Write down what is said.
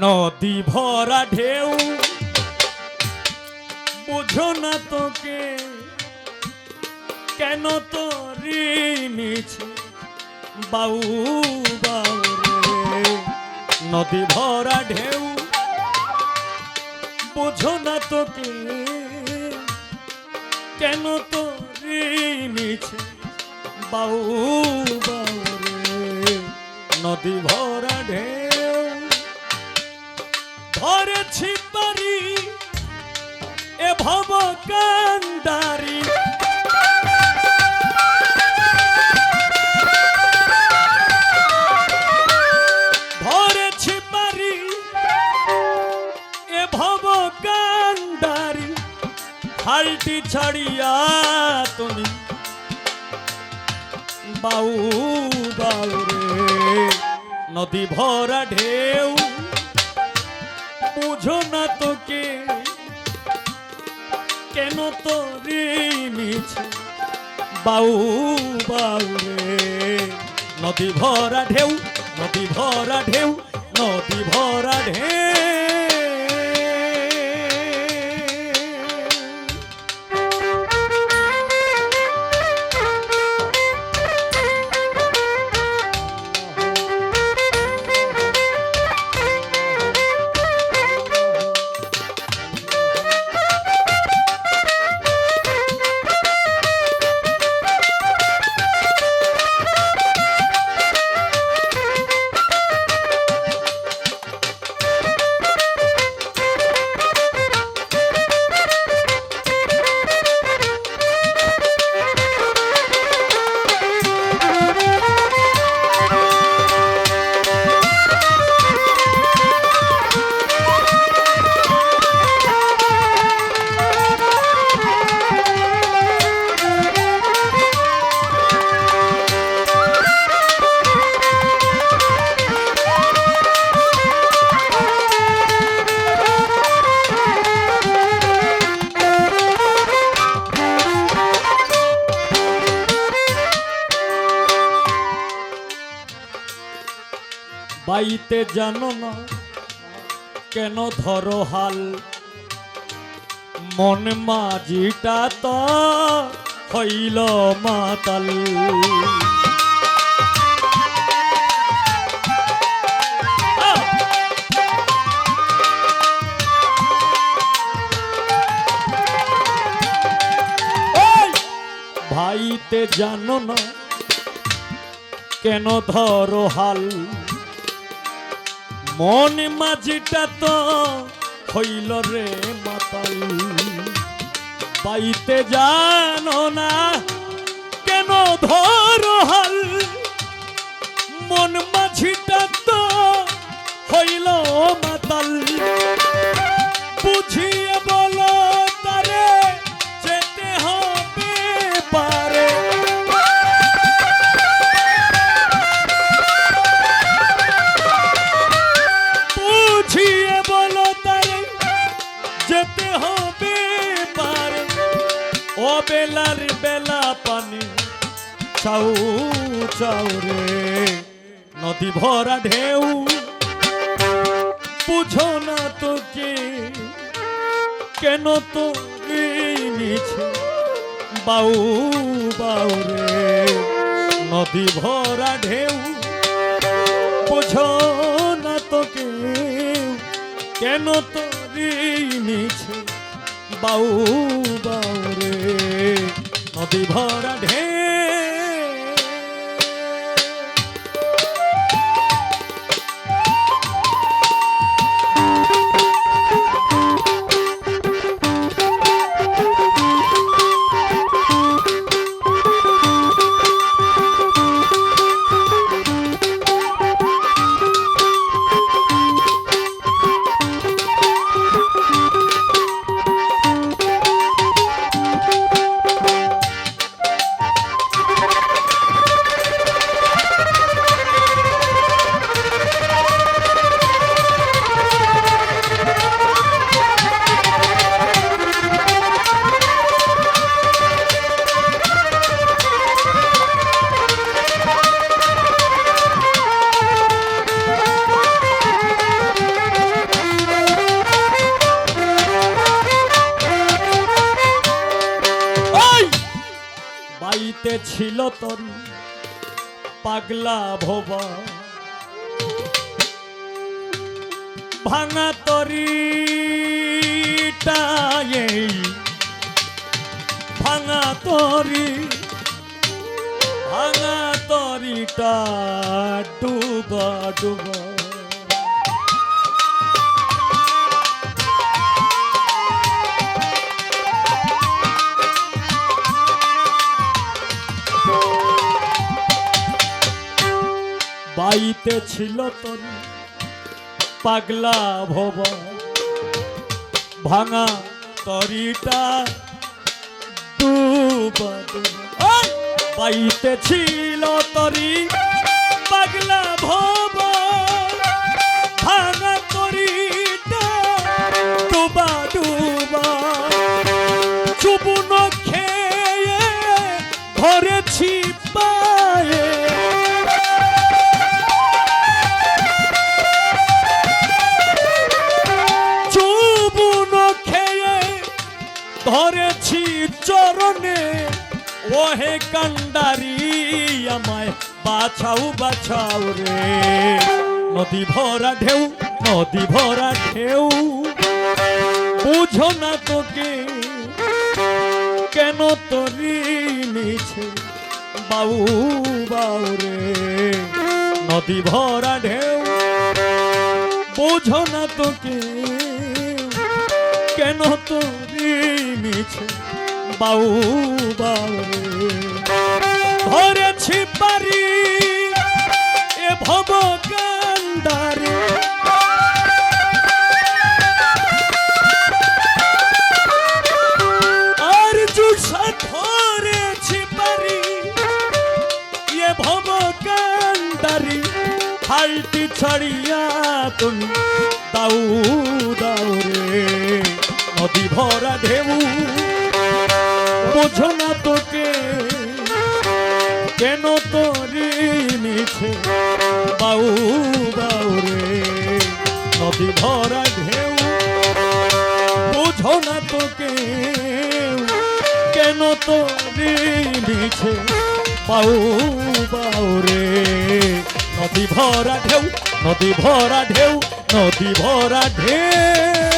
নদী ভরা ঢেউ বুঝো না তোকে কেন তোরি নিছে বাউ বাউ রে। নদী ভরা ঢেউ বুঝো না তোকে কেন তোরি নিছে বাউ বাউ রে। নদী ভরা ঢেউ ধরেছি পারি এ ভব কান্ডারি ধরেছি পারি এ ভব কান্ডারি হালটি ছাড়িয়া তুমি বাউ বাউ রে। নদী ভরা ঢেউ বুঝো না তোকে কেন তোরি নিছে বাউ বাউ রে। নদী ভরা ঢেউ নদী ভরা ঢেউ নদী ভরা ঢেউ। বাইতে জানো না কেন ধরো হাল মন মাঝিটা তো হইল মাতাল। ভাইতে জানো না কেন ধরো হাল মন মাঝিটা তো হইল রে মাতাল। পাইতে জানো না কেন ধরো হাল মন মাঝিটা তো হইল মাতাল। বুঝিয়ে বলো তারে যেতে হবে পারে যেতে হবে পারে ও বেলার বেলা পানি চাউ চাউ রে। নদী ভরা ঢেউ বুঝো না তোকে কেন তোরি নিছে বাউ বাউ রে। নদী ভরা ঢেউ বুঝো না তোকে কেন তোরি নিছে বাউ বাউ রে। নদী ভরা ঢেউ। ছিল তরি পাগলা ভবা ভাঙা তরিটা এই ভাঙা তরিটা ডুবা ডুবা বাইতে ছিল তরি পাগলা ভবা ভাঙা তরিটা ডুবা ডুবা বাইতে ছিল তরি পাগলা ভবা ভাঙা তরিটা ডুবা ডুবা চুবুন খেয়ে ধরেছি পায়ে ধরেছি চরণে ওহে কান্ডারি আমায় বাছাও বাছাও রে নদী ভরা ঢেউ বুঝো না তোকে কেন তরি নিছে বাউ বাউ রে নদী ভরা ঢেউ বুঝো না তোকে কেন তরি নিছে বাউ বাউ রে ধরেছি পারি এ ভব কান্ডারে আর জুসা ধরেছি পারি এ ভব কান্ডারি হালটি ছাড়িয়া তুমি দাউ দাউ রে নদী ভরা ঢেউ বোঝো না তোকে কেন তরি নিছে বাউ বাউ রে নদী ভরা ঢেউ বোঝো না তোকে কেন তরি নিছে বাউ বাউ রে নদী ভরা ঢেউ নদী ভরা ঢেউ